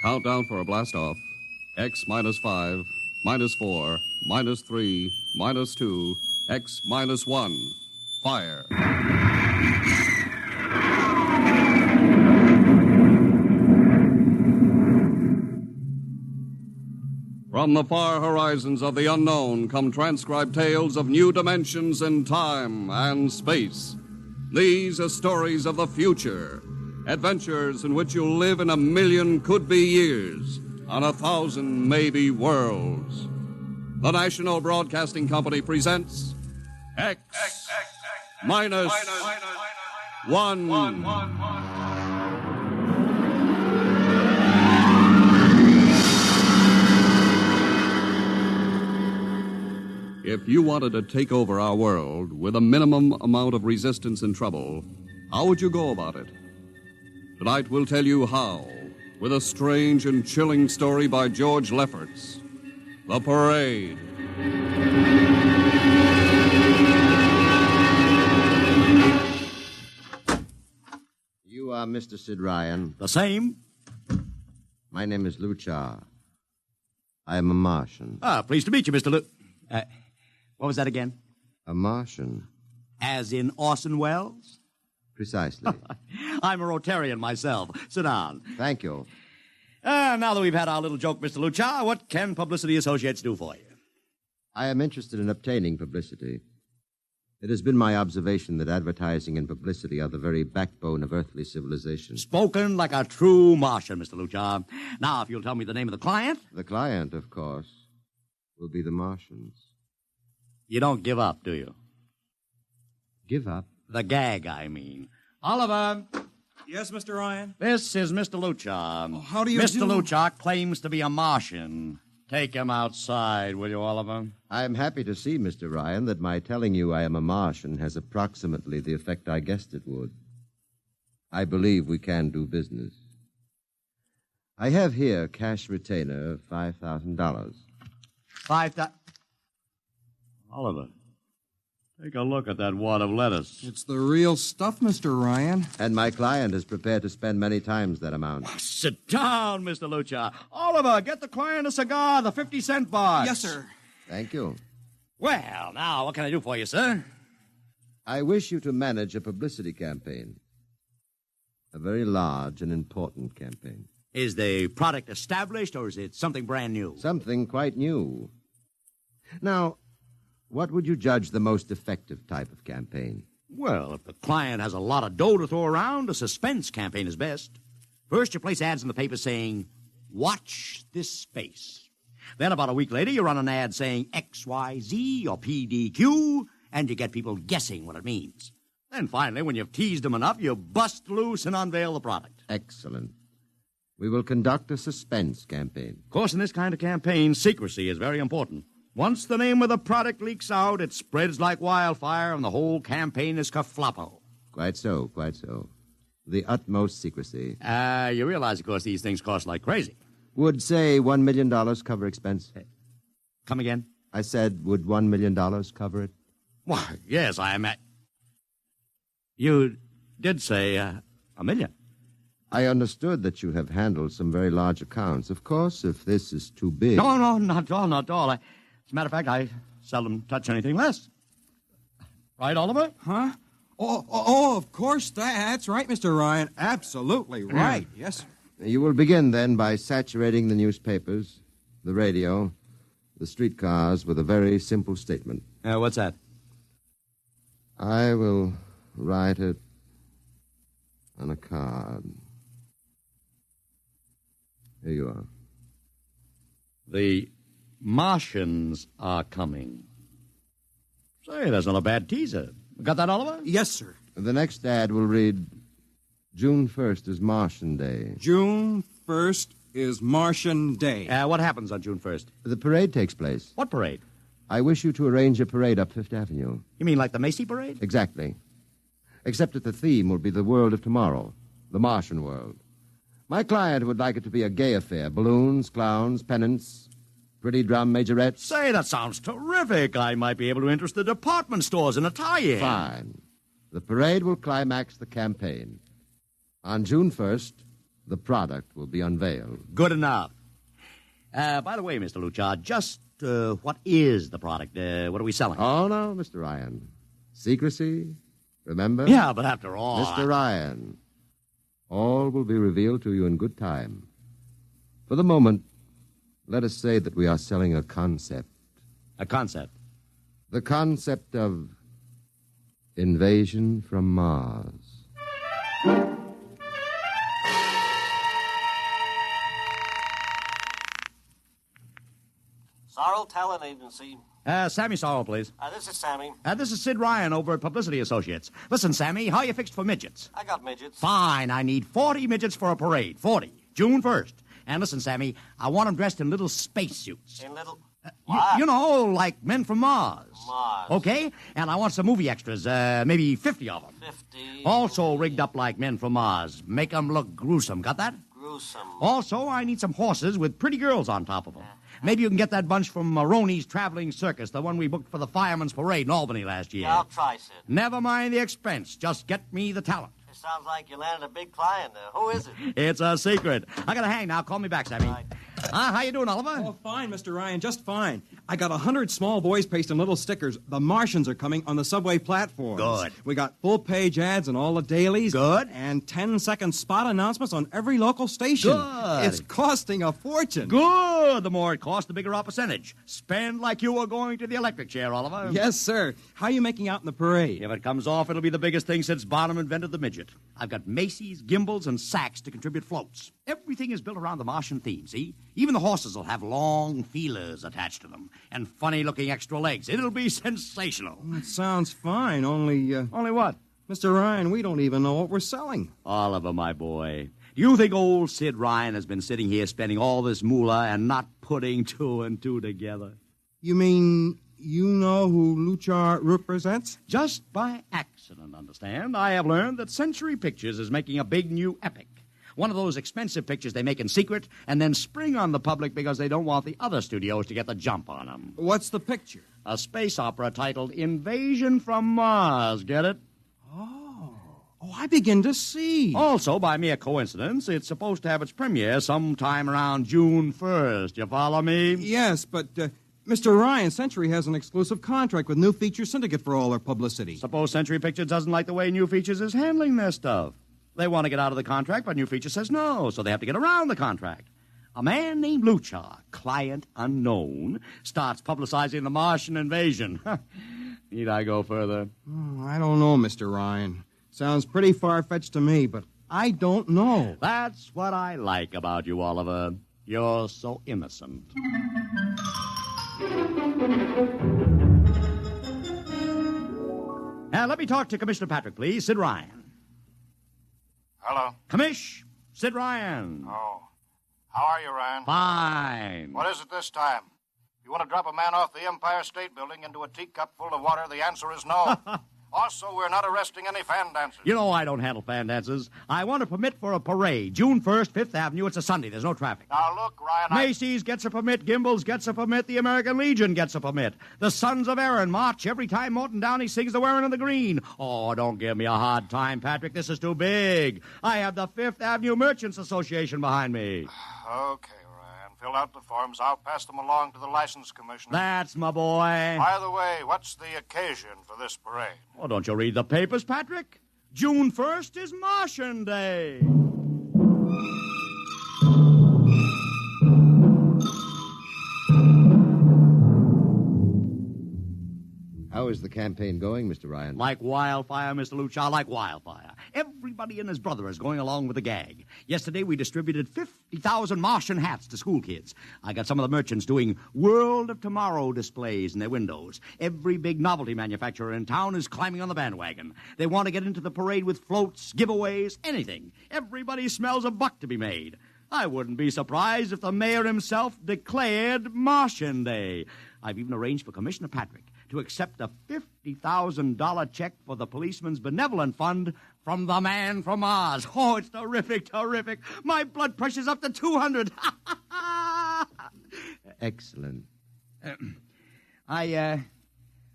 Countdown for a blast-off. X minus 5, minus 4, minus 3, minus 2, X minus 1. Fire. From the far horizons of the unknown come transcribed tales of new dimensions in time and space. These are stories of the future. Adventures in which you'll live in 1,000,000 could-be years on 1,000 maybe worlds. The National Broadcasting Company presents X minus 1. If you wanted to take over our world with a minimum amount of resistance and trouble, how would you go about it? Tonight we'll tell you how, with a strange and chilling story by George Lefferts. The Parade. You are Mr. Sid Ryan. The same. My name is Luchar. I am a Martian. Pleased to meet you, Mr. What was that again? A Martian? As in Orson Welles? Precisely. I'm a Rotarian myself. Sit down. Thank you. Now that we've had our little joke, Mr. Luchar, what can Publicity Associates do for you? I am interested in obtaining publicity. It has been my observation that advertising and publicity are the very backbone of earthly civilization. Spoken like a true Martian, Mr. Luchar. Now, if you'll tell me the name of the client. The client, of course, will be the Martians. You don't give up, do you? Give up? The gag, I mean. Oliver. Yes, Mr. Ryan? This is Mr. Luchar. Oh, how do you Mr. do? Luchar claims to be a Martian. Take him outside, will you, Oliver? I am happy to see, Mr. Ryan, that my telling you I am a Martian has approximately the effect I guessed it would. I believe we can do business. I have here cash retainer of $5,000. Oliver, take a look at that wad of lettuce. It's the real stuff, Mr. Ryan. And my client is prepared to spend many times that amount. Sit down, Mr. Luchar. Oliver, get the client a cigar, the 50-cent box. Yes, sir. Thank you. Well, now, what can I do for you, sir? I wish you to manage a publicity campaign. A very large and important campaign. Is the product established, or is it something brand new? Something quite new. Now, what would you judge the most effective type of campaign? Well, if the client has a lot of dough to throw around, a suspense campaign is best. First, you place ads in the paper saying, "Watch this space." Then about a week later, you run an ad saying XYZ or PDQ, and you get people guessing what it means. Then finally, when you've teased them enough, you bust loose and unveil the product. Excellent. We will conduct a suspense campaign. Of course, in this kind of campaign, secrecy is very important. Once the name of the product leaks out, it spreads like wildfire, and the whole campaign is kerfloppo. Quite so, quite so. The utmost secrecy. You realize, of course, these things cost like crazy. Would, say, $1 million cover expense? Come again? I said, would $1 million cover it? Why, yes, I am at... You did say $1 million. I understood that you have handled some very large accounts. Of course, if this is too big... No, not at all, not at all. As a matter of fact, I seldom touch anything less. Right, Oliver? Huh? Oh, of course. That's right, Mr. Ryan. Absolutely right. Yes, sir. You will begin, then, by saturating the newspapers, the radio, the streetcars with a very simple statement. What's that? I will write it on a card. Here you are. The Martians are coming. Say, that's not a bad teaser. Got that, Oliver? Yes, sir. The next ad will read, June 1st is Martian Day. June 1st is Martian Day. What happens on June 1st? The parade takes place. What parade? I wish you to arrange a parade up Fifth Avenue. You mean like the Macy Parade? Exactly. Except that the theme will be the world of tomorrow, the Martian world. My client would like it to be a gay affair. Balloons, clowns, pennants, Pretty drum, majorettes? Say, that sounds terrific. I might be able to interest the department stores in a tie-in. Fine. The parade will climax the campaign. On June 1st, the product will be unveiled. Good enough. By the way, Mr. Luchard, just what is the product? What are we selling? Oh, no, Mr. Ryan. Secrecy, remember? Yeah, but after all... Mr. Ryan, all will be revealed to you in good time. For the moment, let us say that we are selling a concept. A concept? The concept of invasion from Mars. Sorrel Talent Agency. Sammy Sorrell, please. This is Sammy. This is Sid Ryan over at Publicity Associates. Listen, Sammy, how you fixed for midgets? I got midgets. Fine, I need 40 midgets for a parade. 40. June 1st. And listen, Sammy, I want them dressed in little spacesuits. In little... You know, like men from Mars. Mars. Okay? And I want some movie extras, maybe 50 of them. 50. Also rigged up like men from Mars. Make them look gruesome. Got that? Gruesome. Also, I need some horses with pretty girls on top of them. Maybe you can get that bunch from Maroney's Traveling Circus, the one we booked for the Fireman's Parade in Albany last year. Yeah, I'll try, Sid. Never mind the expense. Just get me the talent. It sounds like you landed a big client there. Who is it? It's a secret. I gotta hang now. Call me back, Sammy. Right. How you doing, Oliver? Oh, fine, Mr. Ryan, just fine. I got 100 small boys pasting little stickers. The Martians are coming on the subway platforms. Good. We got full-page ads in all the dailies. Good. And 10-second spot announcements on every local station. Good. It's costing a fortune. Good. The more it costs, the bigger our percentage. Spend like you were going to the electric chair, Oliver. Yes, sir. How you making out in the parade? If it comes off, it'll be the biggest thing since Bonham invented the midget. I've got Macy's, gimbals, and sacks to contribute floats. Everything is built around the Martian theme, see? Even the horses will have long feelers attached to them and funny-looking extra legs. It'll be sensational. That sounds fine, only... Only what? Mr. Ryan, we don't even know what we're selling. Oliver, my boy, do you think old Sid Ryan has been sitting here spending all this moolah and not putting two and two together? You mean you know who Luchar represents? Just by accident, understand? I have learned that Century Pictures is making a big new epic. One of those expensive pictures they make in secret and then spring on the public because they don't want the other studios to get the jump on them. What's the picture? A space opera titled Invasion from Mars, get it? Oh, I begin to see. Also, by mere coincidence, it's supposed to have its premiere sometime around June 1st. You follow me? Yes, but Mr. Ryan, Century has an exclusive contract with New Feature Syndicate for all their publicity. Suppose Century Pictures doesn't like the way New Features is handling their stuff. They want to get out of the contract, but New Feature says no, so they have to get around the contract. A man named Luchar, client unknown, starts publicizing the Martian invasion. Need I go further? Oh, I don't know, Mr. Ryan. Sounds pretty far-fetched to me, but I don't know. That's what I like about you, Oliver. You're so innocent. Now, let me talk to Commissioner Patrick, please. Sid Ryan. Hello. Commish, Sid Ryan. Oh. How are you, Ryan? Fine. What is it this time? You want to drop a man off the Empire State Building into a teacup full of water? The answer is no. Also, we're not arresting any fan dancers. You know I don't handle fan dances. I want a permit for a parade. June 1st, 5th Avenue. It's a Sunday. There's no traffic. Now, look, Ryan, Macy's gets a permit. Gimbals gets a permit. The American Legion gets a permit. The Sons of Erin march every time Morton Downey sings the Wearing of the Green. Oh, don't give me a hard time, Patrick. This is too big. I have the 5th Avenue Merchants Association behind me. Okay, Ryan. Fill out the forms. I'll pass them along to the license commissioner. That's my boy. By the way, what's the occasion for this parade? Oh, don't you read the papers, Patrick? June 1st is Martian Day. How is the campaign going, Mr. Ryan? Like wildfire, Mr. Luchar, like wildfire. Everybody and his brother is going along with the gag. Yesterday, we distributed 50,000 Martian hats to school kids. I got some of the merchants doing World of Tomorrow displays in their windows. Every big novelty manufacturer in town is climbing on the bandwagon. They want to get into the parade with floats, giveaways, anything. Everybody smells a buck to be made. I wouldn't be surprised if the mayor himself declared Martian Day. I've even arranged for Commissioner Patrick to accept a $50,000 check for the Policeman's Benevolent Fund from the man from Mars. Oh, it's terrific, terrific. My blood pressure's up to 200. Excellent. I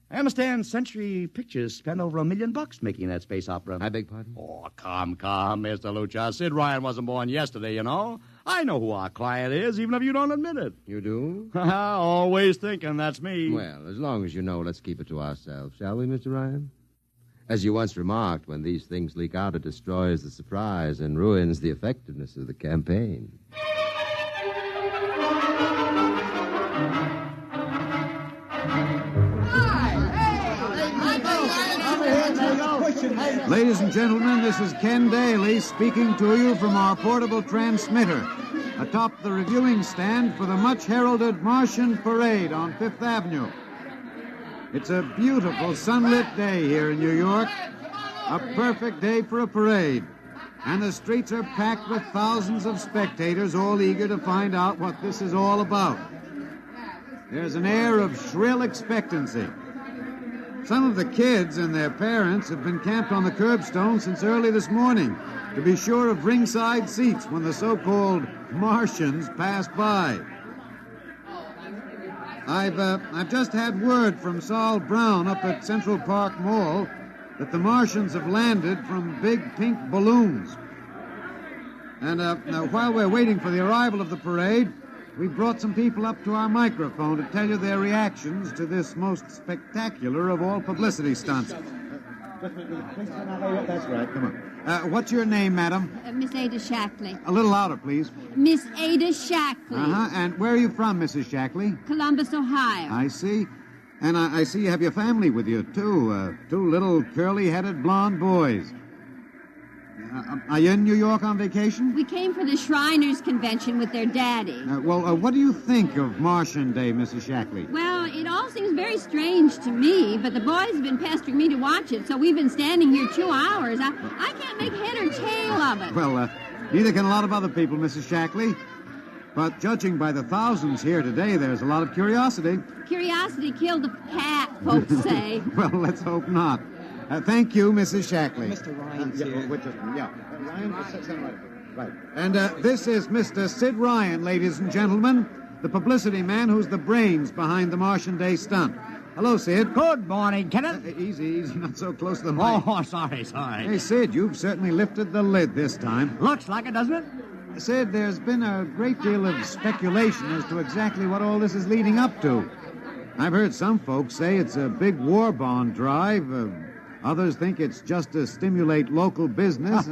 understand Century Pictures spent over $1 million making that space opera. I beg pardon? Oh, come, Mr. Lucha. Sid Ryan wasn't born yesterday, you know. I know who our client is, even if you don't admit it. You do? Always thinking that's me. Well, as long as you know, let's keep it to ourselves, shall we, Mr. Ryan? As you once remarked, when these things leak out, it destroys the surprise and ruins the effectiveness of the campaign. Ladies and gentlemen, this is Ken Daly speaking to you from our portable transmitter atop the reviewing stand for the much-heralded Martian Parade on Fifth Avenue. It's a beautiful sunlit day here in New York, a perfect day for a parade, and the streets are packed with thousands of spectators all eager to find out what this is all about. There's an air of shrill expectancy. Some of the kids and their parents have been camped on the curbstone since early this morning to be sure of ringside seats when the so-called Martians pass by. I've just had word from Saul Brown up at Central Park Mall that the Martians have landed from big pink balloons. And now, while we're waiting for the arrival of the parade, we brought some people up to our microphone to tell you their reactions to this most spectacular of all publicity stunts. That's right, come on. What's your name, madam? Miss Ada Shackley. A little louder, please. Miss Ada Shackley. Uh-huh. And where are you from, Mrs. Shackley? Columbus, Ohio. I see. And I see you have your family with you, too. Two little curly-headed blonde boys. Are you in New York on vacation? We came for the Shriners Convention with their daddy. What do you think of Martian Day, Mrs. Shackley? Well, it all seems very strange to me, but the boys have been pestering me to watch it, so we've been standing here 2 hours. I can't make head or tail of it. Well, neither can a lot of other people, Mrs. Shackley. But judging by the thousands here today, there's a lot of curiosity. Curiosity killed the cat, folks say. Well, let's hope not. Thank you, Mrs. Shackley. Mr. Ryan's here. Ryan, right. And this is Mr. Sid Ryan, ladies and gentlemen, the publicity man who's the brains behind the Martian Day stunt. Hello, Sid. Good morning, Kenneth. Easy, not so close to the mic. Oh, sorry. Hey, Sid, you've certainly lifted the lid this time. Looks like it, doesn't it? Sid, there's been a great deal of speculation as to exactly what all this is leading up to. I've heard some folks say it's a big war bond drive. Others think it's just to stimulate local business.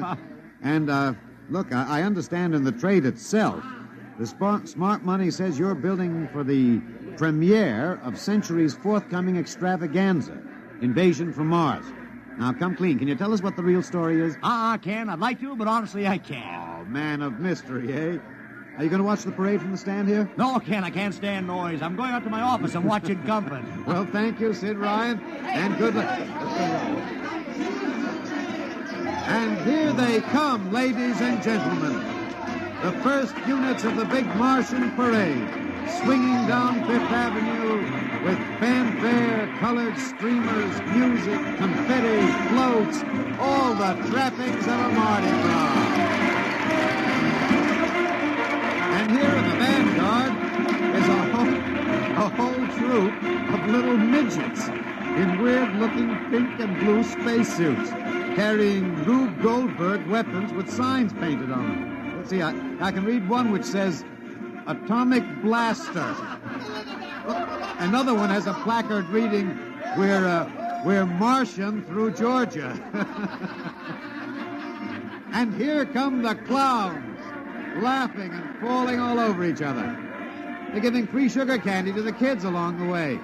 And, look, I understand in the trade itself, the smart money says you're building for the premiere of Century's forthcoming extravaganza, Invasion from Mars. Now, come clean. Can you tell us what the real story is? Ken, I'd like to, but honestly, I can't. Oh, man of mystery, eh? Are you going to watch the parade from the stand here? No, Ken, I can't stand noise. I'm going up to my office and watch it company. Well, thank you, Sid Ryan, and good luck. And here they come, ladies and gentlemen. The first units of the big Martian parade, swinging down Fifth Avenue with fanfare, colored streamers, music, confetti, floats, all the trappings of a Mardi Gras. And here in the vanguard is a whole troop of little midgets in weird-looking pink and blue spacesuits, carrying Rube Goldberg weapons with signs painted on them. Let's see, I can read one which says, Atomic Blaster. Another one has a placard reading, We're Martian through Georgia. And here come the clowns, laughing and falling all over each other. They're giving free sugar candy to the kids along the way.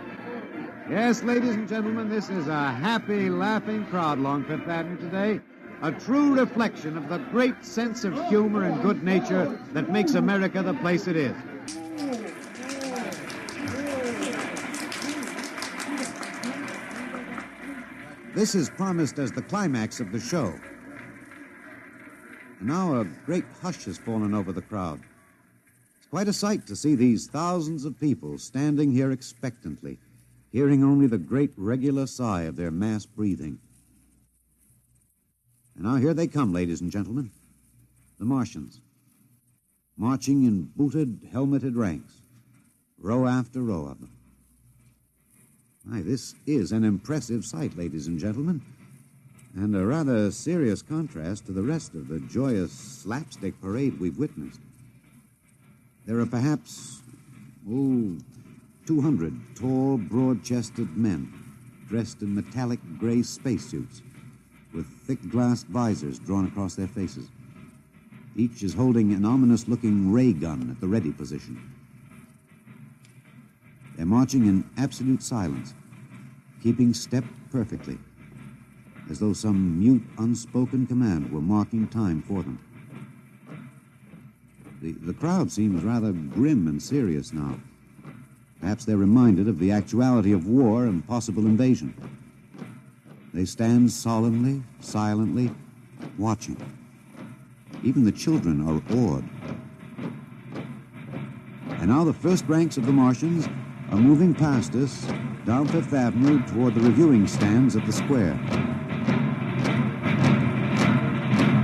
Yes, ladies and gentlemen, this is a happy, laughing crowd along Fifth Avenue today. A true reflection of the great sense of humor and good nature that makes America the place it is. This is promised as the climax of the show. And now a great hush has fallen over the crowd. It's quite a sight to see these thousands of people standing here expectantly, hearing only the great regular sigh of their mass breathing. And now here they come, ladies and gentlemen, the Martians, marching in booted, helmeted ranks, row after row of them. My, this is an impressive sight, ladies and gentlemen, and a rather serious contrast to the rest of the joyous slapstick parade we've witnessed. There are perhaps, 200 tall, broad-chested men dressed in metallic gray spacesuits with thick glass visors drawn across their faces. Each is holding an ominous-looking ray gun at the ready position. They're marching in absolute silence, keeping step perfectly, as though some mute, unspoken command were marking time for them. The crowd seems rather grim and serious now. Perhaps they're reminded of the actuality of war and possible invasion. They stand solemnly, silently, watching. Even the children are awed. And now the first ranks of the Martians are moving past us down Fifth Avenue toward the reviewing stands at the square.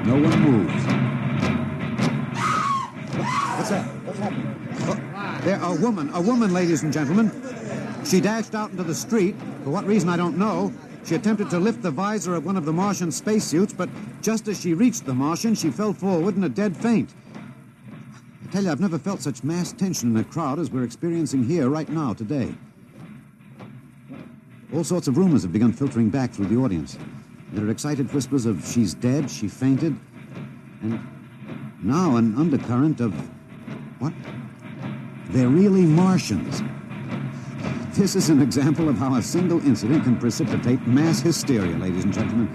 No one moves. What's that? What's happening? There, a woman, ladies and gentlemen. She dashed out into the street. For what reason, I don't know. She attempted to lift the visor of one of the Martian spacesuits, but just as she reached the Martian, she fell forward in a dead faint. I tell you, I've never felt such mass tension in a crowd as we're experiencing here right now, today. All sorts of rumors have begun filtering back through the audience. There are excited whispers of she's dead, she fainted, and now an undercurrent of, what? They're really Martians. This is an example of how a single incident can precipitate mass hysteria, ladies and gentlemen.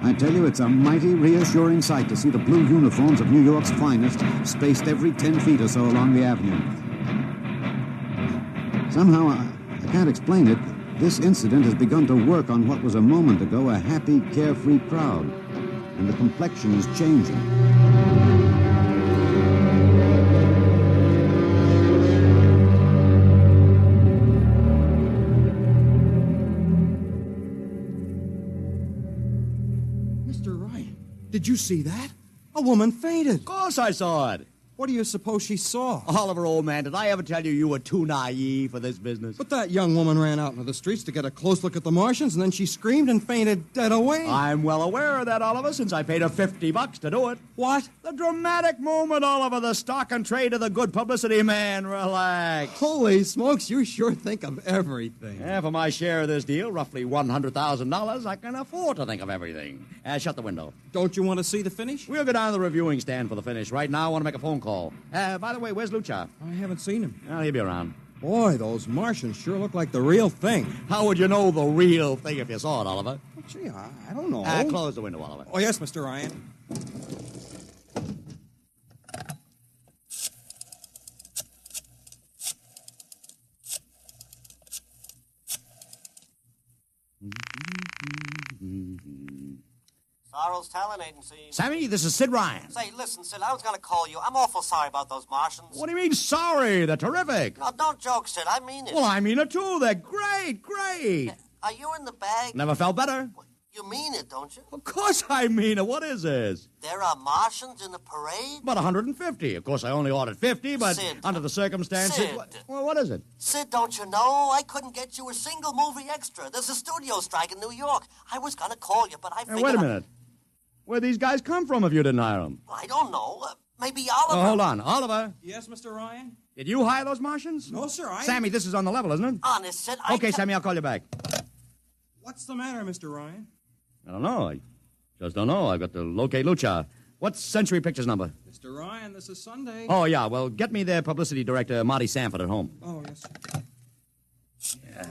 I tell you, it's a mighty reassuring sight to see the blue uniforms of New York's finest spaced every 10 feet or so along the avenue. Somehow, I can't explain it, this incident has begun to work on what was a moment ago a happy, carefree crowd, and the complexion is changing. Did you see that? A woman fainted. Of course I saw it. What do you suppose she saw? Oliver, old man, did I ever tell you were too naive for this business? But that young woman ran out into the streets to get a close look at the Martians, and then she screamed and fainted dead away. I'm well aware of that, Oliver, since I paid her $50 to do it. What? The dramatic moment, Oliver, the stock and trade of the good publicity, man. Relax. Holy smokes, you sure think of everything. Yeah, for my share of this deal, roughly $100,000, I can afford to think of everything. Shut the window. Don't you want to see the finish? We'll go down to the reviewing stand for the finish. Right now, I want to make a phone call. By the way, where's Lucha? I haven't seen him. Well, he'll be around. Boy, those Martians sure look like the real thing. How would you know the real thing if you saw it, Oliver? Well, gee, I don't know. Close the window, Oliver. Oh, yes, Mr. Ryan. Sorrow's Talent Agency. Sammy, this is Sid Ryan. Say, listen, Sid, I was going to call you. I'm awful sorry about those Martians. What do you mean, sorry? They're terrific. No, don't joke, Sid. I mean it. Well, I mean it, too. They're great, great. Are you in the bag? Never felt better. You mean it, don't you? Of course I mean it. What is this? There are Martians in the parade? About 150. Of course, I only ordered 50, but Sid. under the circumstances... Sid. Well, what is it? Sid, don't you know? I couldn't get you a single movie extra. There's a studio strike in New York. I was going to call you, but I figured... Wait a minute. Where'd these guys come from if you didn't hire them? I don't know. Maybe Oliver... Oh, hold on. Oliver? Yes, Mr. Ryan? Did you hire those Martians? No, sir, Sammy, this is on the level, isn't it? Honest, Sid, Okay, Sammy, I'll call you back. What's the matter, Mr. Ryan? I don't know. I just don't know. I've got to locate Lucha. What's Century Pictures number? Mr. Ryan, this is Sunday. Oh, yeah. Well, get me their publicity director, Marty Sanford, at home. Oh, yes, sir. Yeah.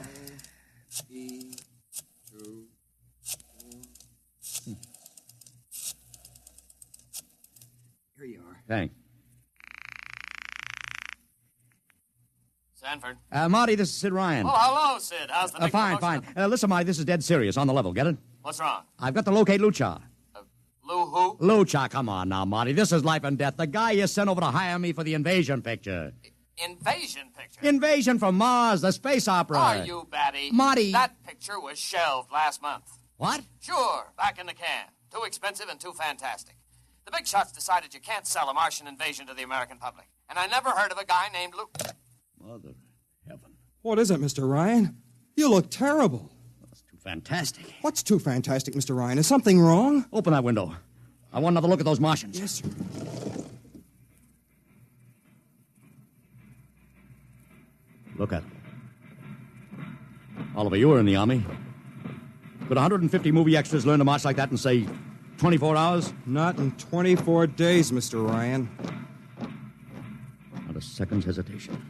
Here you are. Thanks. Sanford. Marty, this is Sid Ryan. Oh, hello, Sid. How's the big Fine, promotion? fine. Listen, Marty, this is dead serious. On the level. Get it? What's wrong? I've got to locate Lucha. Lou who? Lucha, come on now, Marty. This is life and death. The guy you sent over to hire me for the invasion picture. Invasion picture? Invasion from Mars, the space opera. Are you batty? Marty. That picture was shelved last month. What? Sure, back in the can. Too expensive and too fantastic. The big shots decided you can't sell a Martian invasion to the American public. And I never heard of a guy named Lou... Mother. What is it, Mr. Ryan? You look terrible. That's too fantastic. What's too fantastic, Mr. Ryan? Is something wrong? Open that window. I want another look at those Martians. Yes, sir. Look at them. Oliver, you were in the Army. Could 150 movie extras learn to march like that in, say, 24 hours? Not in 24 days, Mr. Ryan. Not a second's hesitation.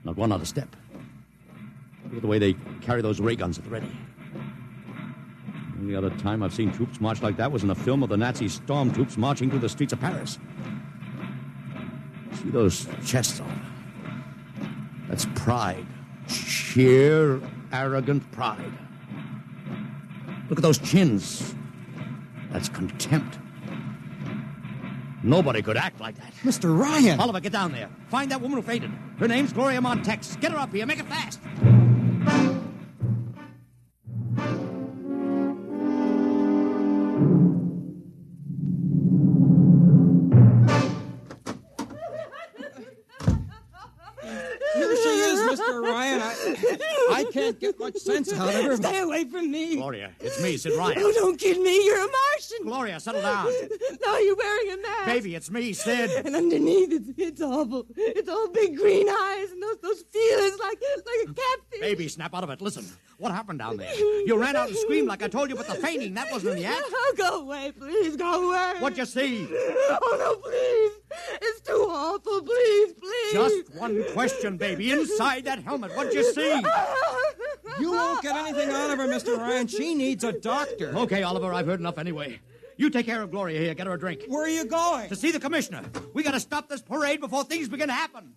Not one other step. Look at the way they carry those ray guns at the ready. The only other time I've seen troops march like that was in a film of the Nazi stormtroops marching through the streets of Paris. See those chests, Oliver? That's pride. Sheer, arrogant pride. Look at those chins. That's contempt. Nobody could act like that. Mr. Ryan! Oliver, get down there. Find that woman who fainted. Her name's Gloria Montex. Get her up here. Make it fast. Here she is, Mr. Ryan. I can't get much sense out of her. Stay away from me. Gloria, it's me, Sid Ryan. Oh, don't kid me. You're a Martian. Gloria, settle down. No, you're wearing a mask. Baby, it's me, Sid. And underneath, it's awful. It's all big green eyes and those feelers like a catfish. Baby, snap out of it. Listen, what happened down there? You ran out and screamed like I told you, but the fainting, that wasn't in the act. Oh, go away, please. Go away. What'd you see? Oh, no, please. It's too awful. Please, please. Just one question, baby. Inside that helmet, what'd you see? You won't get anything out of her, Mr. Ryan. She needs a doctor. Okay, Oliver, I've heard enough anyway. You take care of Gloria here. Get her a drink. Where are you going? To see the commissioner. We gotta stop this parade before things begin to happen.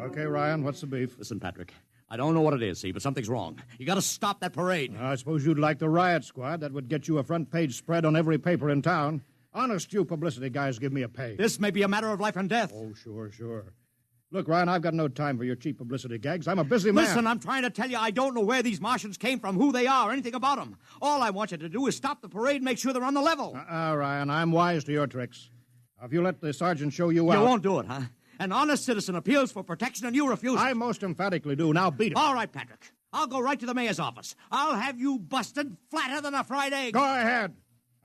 Okay, Ryan, what's the beef? Listen, Patrick, I don't know what it is, see, but something's wrong. You gotta stop that parade. I suppose you'd like the riot squad. That would get you a front-page spread on every paper in town. Honest, you publicity guys give me a pay. This may be a matter of life and death. Oh, sure. Look, Ryan, I've got no time for your cheap publicity gags. I'm a busy man. Listen, I'm trying to tell you I don't know where these Martians came from, who they are, anything about them. All I want you to do is stop the parade and make sure they're on the level. Ryan, I'm wise to your tricks. Now, if you let the sergeant show you out... You won't do it, huh? An honest citizen appeals for protection and you refuse it. I most emphatically do. Now beat it. All right, Patrick. I'll go right to the mayor's office. I'll have you busted flatter than a fried egg. Go ahead.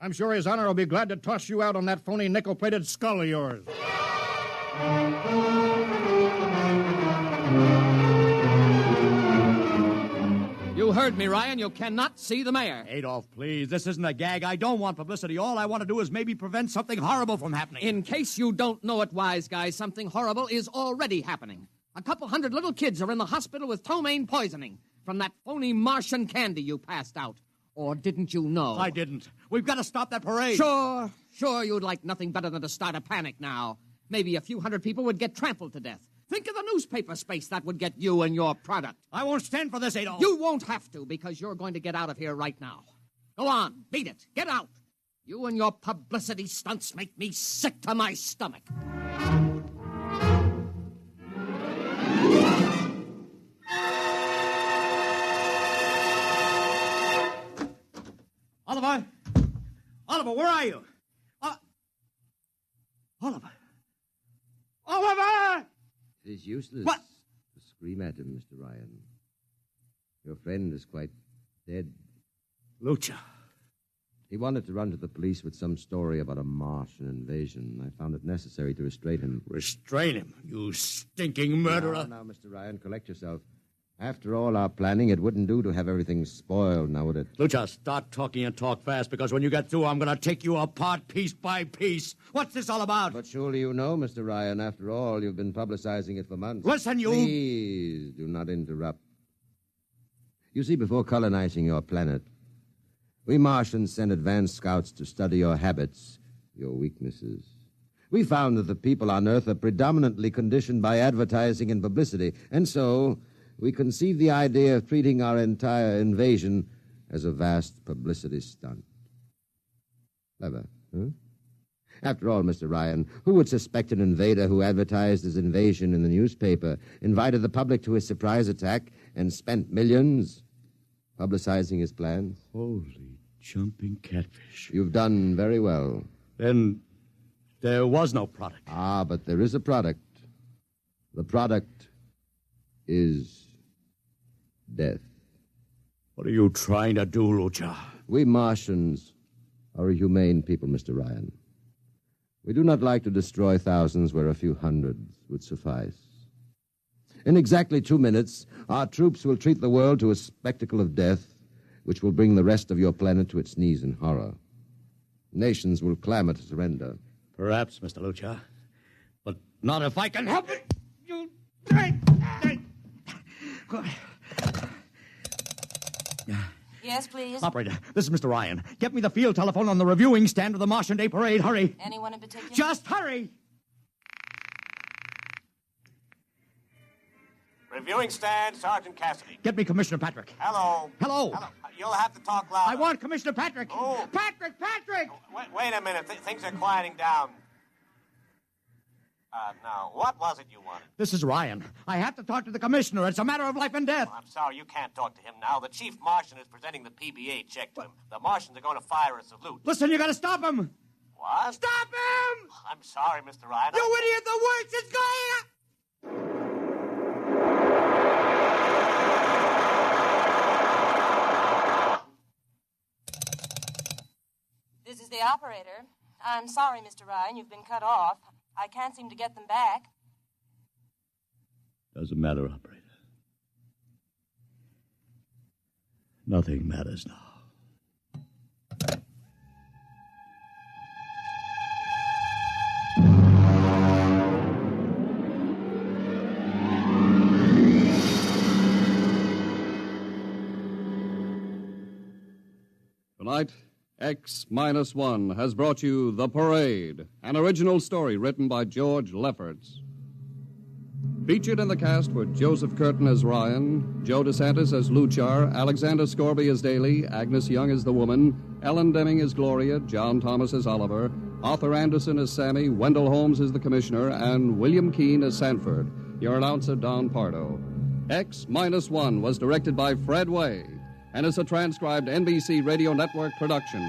I'm sure his honor will be glad to toss you out on that phony nickel-plated skull of yours. You heard me, Ryan. You cannot see the mayor. Adolf, please. This isn't a gag. I don't want publicity. All I want to do is maybe prevent something horrible from happening. In case you don't know it, wise guy, something horrible is already happening. A couple hundred little kids are in the hospital with ptomaine poisoning from that phony Martian candy you passed out. Or didn't you know? I didn't. We've got to stop that parade. Sure you'd like nothing better than to start a panic now. Maybe a few hundred people would get trampled to death. Think of the newspaper space that would get you and your product. I won't stand for this, Adolf. You won't have to, because you're going to get out of here right now. Go on, beat it. Get out. You and your publicity stunts make me sick to my stomach. Oliver! Oliver, where are you? Oliver! Oliver! It is useless What? to scream at him, Mr. Ryan. Your friend is quite dead. Lucha. He wanted to run to the police with some story about a Martian invasion. I found it necessary to restrain him. Restrain him, you stinking murderer. Now, Mr. Ryan, collect yourself. After all our planning, it wouldn't do to have everything spoiled, now would it? Lucha, start talking and talk fast, because when you get through, I'm going to take you apart piece by piece. What's this all about? But surely you know, Mr. Ryan, after all, you've been publicizing it for months. Listen, you... Please do not interrupt. You see, before colonizing your planet, we Martians sent advanced scouts to study your habits, your weaknesses. We found that the people on Earth are predominantly conditioned by advertising and publicity, and so we conceived the idea of treating our entire invasion as a vast publicity stunt. Clever, huh? After all, Mr. Ryan, who would suspect an invader who advertised his invasion in the newspaper, invited the public to his surprise attack, and spent millions publicizing his plans? Holy jumping catfish. You've done very well. Then There was no product. Ah, but there is a product. The product is death. What are you trying to do, Lucha? We Martians are a humane people, Mr. Ryan. We do not like to destroy thousands where a few hundreds would suffice. In exactly 2 minutes, our troops will treat the world to a spectacle of death, which will bring the rest of your planet to its knees in horror. Nations will clamor to surrender. Perhaps, Mr. Lucha, but not if I can help it. You... Yes, please. Operator, this is Mr. Ryan. Get me the field telephone on the reviewing stand of the Martian Day Parade. Hurry. Anyone in particular? Just hurry. Reviewing stand, Sergeant Cassidy. Get me Commissioner Patrick. Hello. Hello. You'll have to talk louder. I want Commissioner Patrick. Oh. Patrick! Wait a minute. Things are quieting down. Now, what was it you wanted? This is Ryan. I have to talk to the commissioner. It's a matter of life and death. I'm sorry, you can't talk to him now. The chief Martian is presenting the PBA check to him. The Martians are going to fire a salute. Listen, you got to stop him. What? Stop him! I'm sorry, Mr. Ryan. You idiot! The works is going on! This is the operator. I'm sorry, Mr. Ryan, you've been cut off. I can't seem to get them back. Doesn't matter, operator. Nothing matters now. Tonight, X-1 has brought you The Parade, an original story written by George Lefferts. Featured in the cast were Joseph Curtin as Ryan, Joe DeSantis as Luchar, Alexander Scorby as Daly, Agnes Young as the woman, Ellen Deming as Gloria, John Thomas as Oliver, Arthur Anderson as Sammy, Wendell Holmes as the Commissioner, and William Keane as Sanford. Your announcer, Don Pardo. X-1 was directed by Fred Way and is a transcribed NBC Radio Network production.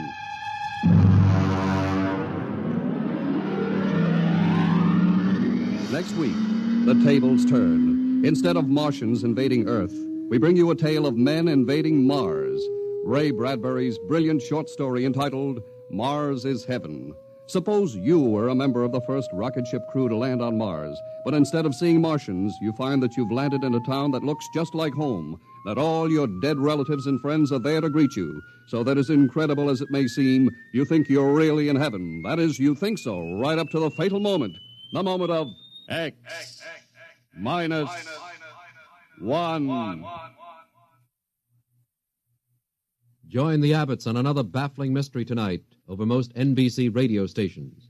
Next week, the tables turn. Instead of Martians invading Earth, we bring you a tale of men invading Mars. Ray Bradbury's brilliant short story entitled Mars is Heaven. Suppose you were a member of the first rocket ship crew to land on Mars, but instead of seeing Martians, you find that you've landed in a town that looks just like home, that all your dead relatives and friends are there to greet you, so that as incredible as it may seem, you think you're really in heaven. That is, you think so, right up to the fatal moment, the moment of X-1. Join the Abbotts on another baffling mystery tonight over most NBC radio stations.